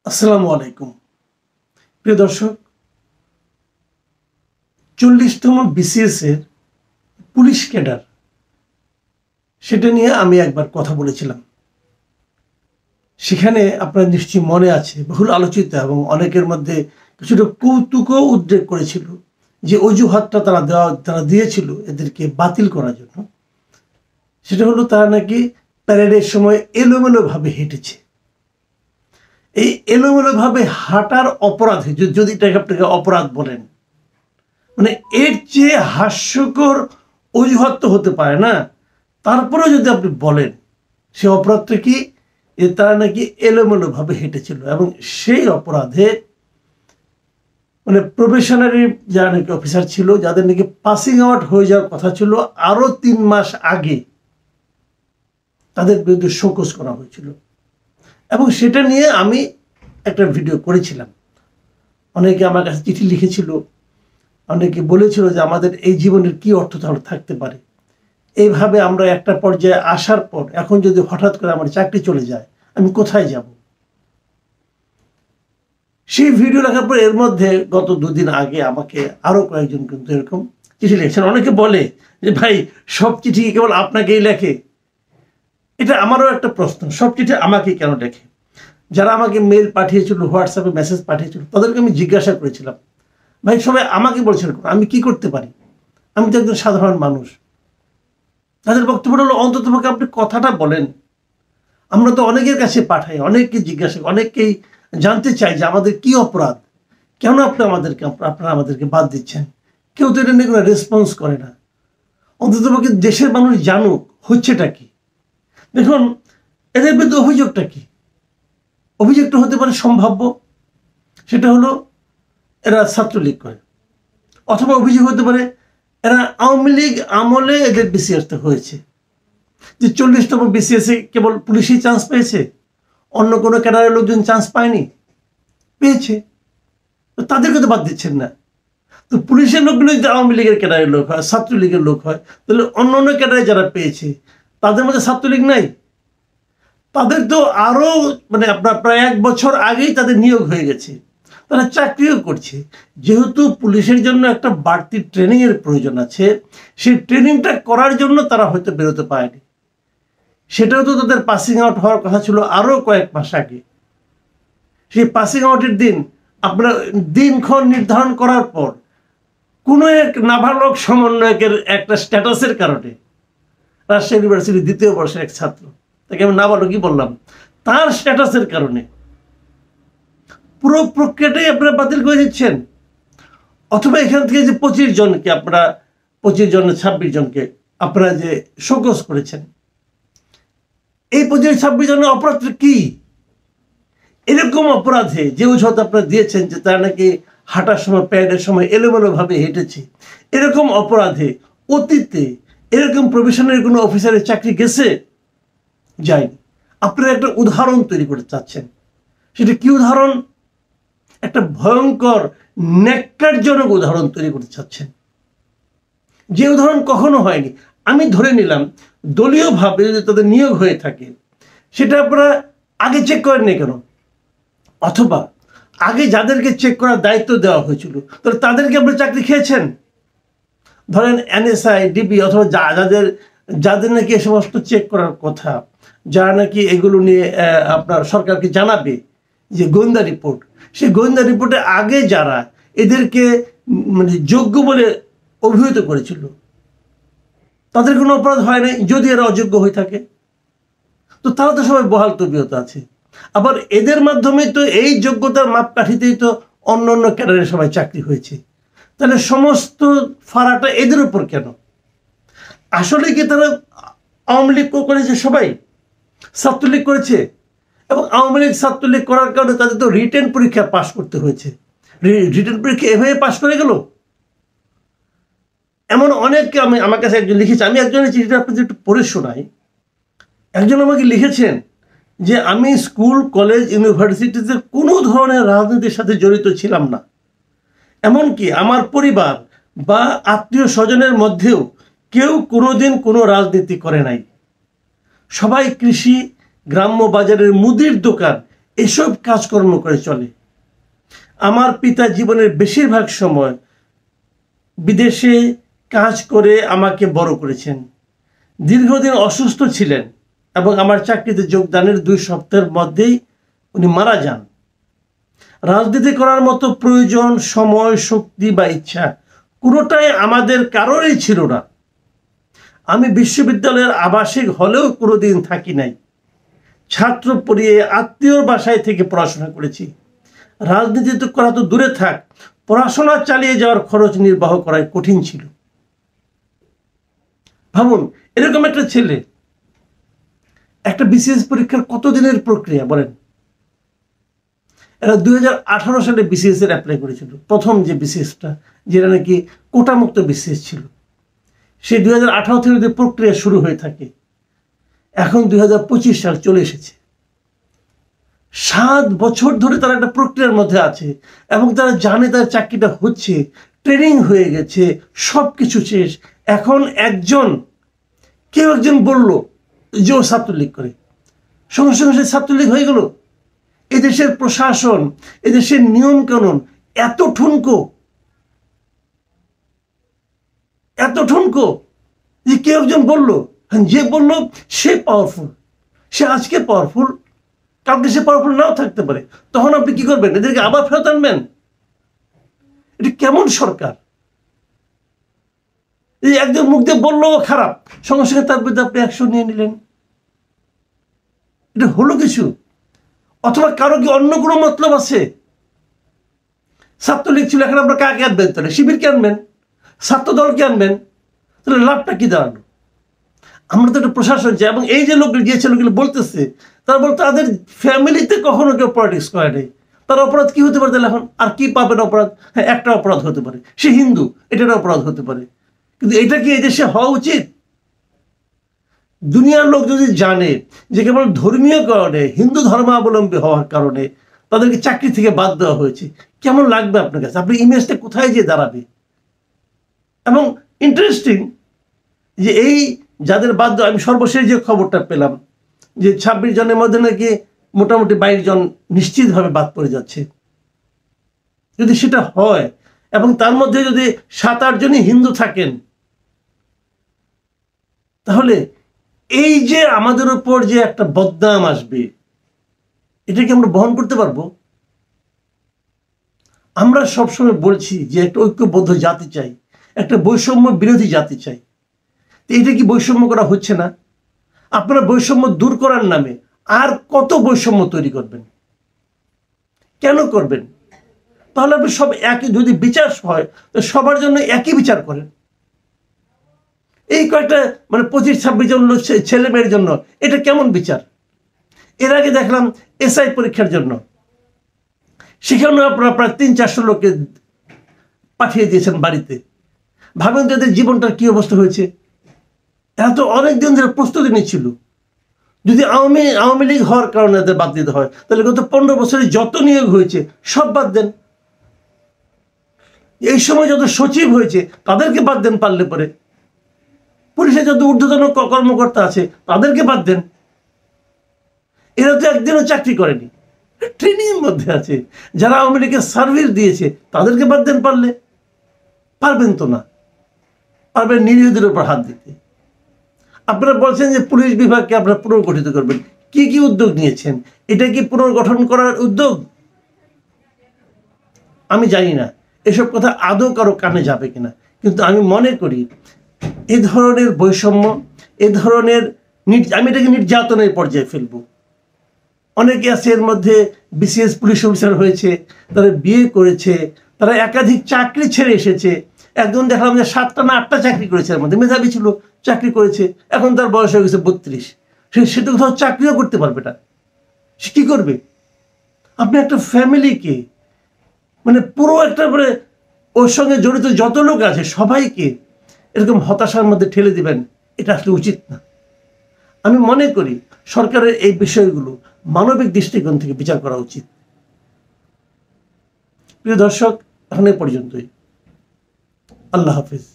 আসসালামু আলাইকুম প্রিয় দর্শক, 40তম বিসিএস এর পুলিশ ক্যাডার সেটা নিয়ে আমি একবার কথা বলেছিলাম। সেখানে আপনার নিশ্চয়ই মনে আছে, বহুল আলোচিত এবং অনেকের মধ্যে কিছুটা কৌতুকও উদ্রেক করেছিল যে অজুহাতটা তারা দিয়েছিল এদেরকে বাতিল করার জন্য। সেটা হলো তারা নাকি প্যারেডের সময় এলোমেলোভাবে হেঁটেছে। এই এলোমেলোভাবে হাঁটার অপরাধে, যদি আপনাকে অপরাধ বলেন, মানে এর চেয়ে হাস্যকর অজুহাত তো হতে পারে না। তারপরেও যদি আপনি বলেন সে অপরাধটা কি, যে তারা নাকি এলোমেলোভাবে হেঁটেছিল এবং সেই অপরাধে মানে প্রবেশনারি যারা নাকি অফিসার ছিল, যাদের নাকি পাসিং আউট হয়ে যাওয়ার কথা ছিল আরো 3 মাস আগে, তাদের বিরুদ্ধে শোকজ করা হয়েছিল। এবং সেটা নিয়ে আমি একটা ভিডিও করেছিলাম। অনেকে আমার কাছে চিঠি লিখেছিল, অনেকে বলেছিল যে আমাদের এই জীবনের কি অর্থ তাহলে থাকতে পারে। এইভাবে আমরা একটা পর্যায়ে আসার পর এখন যদি হঠাৎ করে আমার চাকরি চলে যায়, আমি কোথায় যাব? সেই ভিডিও লেখার পর এর মধ্যে গত 2 দিন আগে আমাকে আরো কয়েকজন কিন্তু এরকম চিঠি লিখেছেন। অনেকে বলে যে ভাই, সব চিঠি কেবল আপনাকেই লেখে। এটা আমারও একটা প্রশ্ন, সব চিঠি আমাকে কেন লেখে? যারা আমাকে মেল পাঠিয়েছিল, হোয়াটসঅ্যাপে মেসেজ পাঠিয়েছিল, তাদেরকে আমি জিজ্ঞাসা করেছিলাম, ভাই সবাই আমাকে বলছেন আমি কি করতে পারি? আমি তো একজন সাধারণ মানুষ। তাদের বক্তব্য হলো অন্ততপক্ষে আপনি কথাটা বলেন। আমরা তো অনেকের কাছে পাঠাই, অনেককে জিজ্ঞাসা, অনেককেই জানতে চাই যে আমাদের কি অপরাধ, কেন আপনারা আমাদেরকে বাদ দিচ্ছেন। কেউ তো এটা নিয়ে কোনো রেসপন্স করে না। অন্ততপক্ষে দেশের মানুষ জানুক হচ্ছেটা কি। দেখুন, এদের বিরুদ্ধে অভিযোগটা কি? অভিযোগটা হতে পারে সম্ভাব্য, সেটা হলো এরা ছাত্রলীগ করে, অথবা অভিযোগ হতে পারে এরা আওয়ামী লীগ আমলে এদের বিসিএসটা হয়েছে, যে 40তম বিসিএসে কেবল পুলিশই চান্স পেয়েছে, অন্য কোনো ক্যাডারের লোকজন চান্স পায়নি, পেয়েছে। তো তাদেরকে তো বাদ দিচ্ছেন না। তো পুলিশের লোকগুলো যদি আওয়ামী লীগের ক্যাডারের লোক হয়, ছাত্রলীগের লোক হয়, তাহলে অন্য অন্য ক্যাডারে যারা পেয়েছে তাদের মধ্যে ছাত্রলীগ নাই? তাদের তো আরো মানে আপনার প্রায় 1 বছর আগেই তাদের নিয়োগ হয়ে গেছে, তারা চাকরিও করছে। যেহেতু পুলিশের জন্য একটা বাড়তি ট্রেনিং এর প্রয়োজন আছে, সেই ট্রেনিংটা করার জন্য তারা হয়তো বেরোতে পারেনি। সেটাও তো তাদের পাসিং আউট হওয়ার কথা ছিল আরো কয়েক মাস আগে। সেই পাসিং আউটের দিন আপনার দিনক্ষণ নির্ধারণ করার পর কোনো এক নাবালক সমন্বয়কের একটা স্ট্যাটাসের কারণে, রাজশাহী ইউনিভার্সিটির 2য় বর্ষের এক ছাত্র, তাকে আমি নাবালকই বললাম, তার স্ট্যাটাসের কারণে পুরো প্রক্রিয়াটাই আপনারা বাতিল করে দিচ্ছেন। অথবা এখান থেকে যে 25 জনকে আপনারা 26 জনকে আপনারা যে শোকজ করেছেন, এই 26 জনের অপরাধটা কি? এরকম অপরাধে যে অজুহাত আপনারা দিয়েছেন যে তারা নাকি হাঁটার সময়, প্যারেডের সময় এলোমেলোভাবে হেঁটেছে, এরকম অপরাধে অতীতে এরকম প্রবেশনের কোনো অফিসারের চাকরি গেছে? যায়নি। আপনারা একটা উদাহরণ তৈরি করতে চাচ্ছেন। সেটা কি উদাহরণ? একটা ভয়ঙ্কর ন্যাক্কারজনক উদাহরণ তৈরি করতে চাচ্ছেন, যে উদাহরণ কখনো হয়নি। আমি ধরে নিলাম দলীয়ভাবে যদি তাদের নিয়োগ হয়ে থাকে, সেটা আপনারা আগে চেক করেননি কেন? অথবা আগে যাদেরকে চেক করার দায়িত্ব দেওয়া হয়েছিল, তাহলে তাদেরকে আপনারা চাকরি খেয়েছেন? ধরেন এনএসআই, ডিবি, অথবা যাদের নাকি এ সমস্ত চেক করার কথা, যারা নাকি এগুলো নিয়ে আপনার সরকারকে জানাবে যে গোয়েন্দা রিপোর্ট, সেই গোয়েন্দা রিপোর্টে আগে যারা এদেরকে মানে যোগ্য বলে অভিহিত করেছিল, তাদের কোনো অপরাধ হয় নাই যদি এরা অযোগ্য হয়ে থাকে। তো তারা তো সবাই বহাল তবিয়ত আছে। আবার এদের মাধ্যমে তো এই যোগ্যতার মাপকাঠিতেই তো অন্য অন্য ক্যাডারের সবাই চাকরি হয়েছে। তাহলে সমস্ত ফাড়াটা এদের উপর কেন? আসলে কি তারা আওয়ামী লীগ করেছে, সবাই ছাত্রলীগ করেছে, এবং আওয়ামী লীগ ছাত্রলীগ করার কারণে তাদের তো রিটেন পরীক্ষা পাশ করতে হয়েছে। রিটেন পরীক্ষা এভাবে পাশ করে গেল। এমন অনেককে আমার কাছে একজন লিখেছে, আমি একজনের চিঠিটা আপনাদের একটু পড়ে শোনাই। একজন আমাকে লিখেছেন যে আমি স্কুল, কলেজ, ইউনিভার্সিটিতে কোনো ধরনের রাজনীতির সাথে জড়িত ছিলাম না। এমনকি আমার পরিবার বা আত্মীয় স্বজনের মধ্যেও কেউ কোনোদিন কোনো রাজনীতি করে নাই। সবাই কৃষি, গ্রাম্য বাজারের মুদির দোকান, এসব কাজকর্ম করে চলে। আমার পিতা জীবনের বেশিরভাগ সময় বিদেশে কাজ করে আমাকে বড় করেছেন। দীর্ঘদিন অসুস্থ ছিলেন এবং আমার চাকরিতে যোগদানের 2 সপ্তাহের মধ্যেই উনি মারা যান। রাজনীতি করার মতো প্রয়োজন, সময়, শক্তি বা ইচ্ছা কোনোটাই আমাদের কারোরই ছিল না। আমি বিশ্ববিদ্যালয়ের আবাসিক হলেও কোনোদিন থাকি নাই। ছাত্র পড়িয়ে আত্মীয়র বাসায় থেকে পড়াশোনা করেছি। রাজনীতি তো করা তো দূরে থাক, পড়াশোনা চালিয়ে যাওয়ার খরচ নির্বাহ করাই কঠিন ছিল। ভাবুন, এরকম একটা ছেলে, একটা বিসিএস পরীক্ষার কতদিনের প্রক্রিয়া বলেন। এরা 2018 সালে বিসিএস এর অ্যাপ্লাই করেছিল, প্রথম যে বিসিএসটা, যেটা নাকি কোটামুক্ত বিসিএস ছিল। সেই 2018 থেকে যদি প্রক্রিয়া শুরু হয়ে থাকে, এখন 2025 সাল চলে এসেছে। 7 বছর ধরে তারা একটা প্রক্রিয়ার মধ্যে আছে এবং তারা জানে তার চাকরিটা হচ্ছে, ট্রেনিং হয়ে গেছে, সব কিছু শেষ। এখন কেউ একজন বলল যে ও ছাত্রলীগ করে, সঙ্গে সঙ্গে সে ছাত্রলীগ হয়ে গেল। এদেশের প্রশাসন, এদেশের নিয়ম কানুন এত ঠুনকো যে কেউ একজন বলল, যে বলল সে পাওয়ারফুল, সে আজকে পাওয়ারফুল, কালকে সে পাওয়ারফুল নাও থাকতে পারে। তখন আপনি কি করবেন? এদেরকে আবার ফেরত আনবেন? এটা কেমন সরকার? এই একজন মুখ দিয়ে বললো খারাপ, সঙ্গে সঙ্গে তার বিরুদ্ধে আপনি অ্যাকশন নিয়ে নিলেন। এটা হলো কিছু? অথবা কারো কি অন্য কোনো মতলব আছে? ছাত্রলীগ ছিল, এখন আপনার কাকে আনবেন? তাহলে শিবিরকে আনবেন, ছাত্র দলকে আনবেন, তাহলে লাভটা কি দাঁড়ালো? আমরা তো একটা প্রশাসন চাই। এবং এই যে লোকগুলো গিয়েছে, লোকগুলো বলতেছে, তারা বলতে তাদের ফ্যামিলিতে কখনো কেউ পলিটিক্স করে নেই। তার অপরাধ কি হতে পারে? তাহলে এখন আর কি পাবেন অপরাধ? হ্যাঁ, একটা অপরাধ হতে পারে, সে হিন্দু, এটার অপরাধ হতে পারে। কিন্তু এটা কি এই দেশে হওয়া উচিত? দুনিয়ার লোক যদি জানে যে কেবল ধর্মীয় কারণে, হিন্দু ধর্মাবলম্বী হওয়ার কারণে তাদেরকে চাকরি থেকে বাদ দেওয়া হয়েছে, কেমন লাগবে আপনার কাছে? আপনার ইমেজটা কোথায় গিয়ে দাঁড়াবে? এবং ইন্টারেস্টিং যে এই যাদের বাদ দেওয়া, আমি সর্বশেষ যে খবরটা পেলাম যে 26 জনের মধ্যে নাকি মোটামুটি 22 জন নিশ্চিতভাবে বাদ পড়ে যাচ্ছে। যদি সেটা হয় এবং তার মধ্যে যদি 7-8 জনই হিন্দু থাকেন, তাহলে এই যে আমাদের উপর যে একটা বদনাম আসবে, এটাকে আমরা বহন করতে পারবো? আমরা সবসময় বলছি যে একটা ঐক্যবদ্ধ জাতি চাই, একটা বৈষম্য বিরোধী জাতি চাই। এটা কি বৈষম্য করা হচ্ছে না? আপনারা বৈষম্য দূর করার নামে আর কত বৈষম্য তৈরি করবেন? কেন করবেন? তাহলে আপনি সব একই, যদি বিচার হয় তো সবার জন্য একই বিচার করেন। এই কয়েকটা 25-26 জন ছেলে মেয়ের জন্য এটা কেমন বিচার? এর আগে দেখলাম এসআই পরীক্ষার জন্য, সেখানেও আপনারা প্রায় 300-400 লোককে পাঠিয়ে দিয়েছেন বাড়িতে। ভাবেন তো এদের জীবনটার কি অবস্থা হয়েছে? এরা তো অনেকদিন ধরে প্রস্তুতি নিচ্ছিল। যদি আওয়ামী লীগ হওয়ার কারণে এদের বাদ দিতে হয়, তাহলে গত 15 বছরে যত নিয়োগ হয়েছে সব বাদ দেন। এই সময় যত সচিব হয়েছে তাদেরকে বাদ দেন, পারলে পরে পুলিশের যত ঊর্ধ্বতন কর্মকর্তা আছে তাদেরকে বাদ দেন। এরা তো একদিনও চাকরি করেনি, ট্রেনিং এর মধ্যে আছে। যারা আওয়ামী লীগের সার্ভিস দিয়েছে তাদেরকে বাদ দেন, পারলে। পারবেন তো না, পারবেন নিরীহদের উপর হাত দিতে। আপনারা বলছেন যে পুলিশ বিভাগকে আপনারা পুনর্গঠিত করবেন। কি কি উদ্যোগ নিয়েছেন? এটা কি পুনর্গঠন করার উদ্যোগ? আমি জানি না এসব কথা আদৌ কারো কানে যাবে কিনা, কিন্তু আমি মনে করি এই ধরনের বৈষম্য, এই ধরনের আমি এটাকে নির্যাতনের পর্যায়ে ফেলবো। অনেকে আছে এর মধ্যে বিসিএস পুলিশ অফিসার হয়েছে, তারা বিয়ে করেছে, তারা একাধিক চাকরি ছেড়ে এসেছে। একজন দেখলাম যে 7টা না 8টা চাকরি করেছে, এর মধ্যে মেধাবী ছিল, চাকরি করেছে, এখন তার বয়স হয়ে গেছে 32। সে তো কোথাও চাকরিও করতে পারবে না। সে কি করবে? আপনি একটা ফ্যামিলিকে, পুরো একটা ওর সঙ্গে জড়িত যত লোক আছে সবাইকে এরকম হতাশার মধ্যে ঠেলে দিবেন, এটা আসলে উচিত না। আমি মনে করি সরকারের এই বিষয়গুলো মানবিক দৃষ্টিকোণ থেকে বিচার করা উচিত। প্রিয় দর্শক, এখন এ পর্যন্তই। আল্লাহ হাফিজ।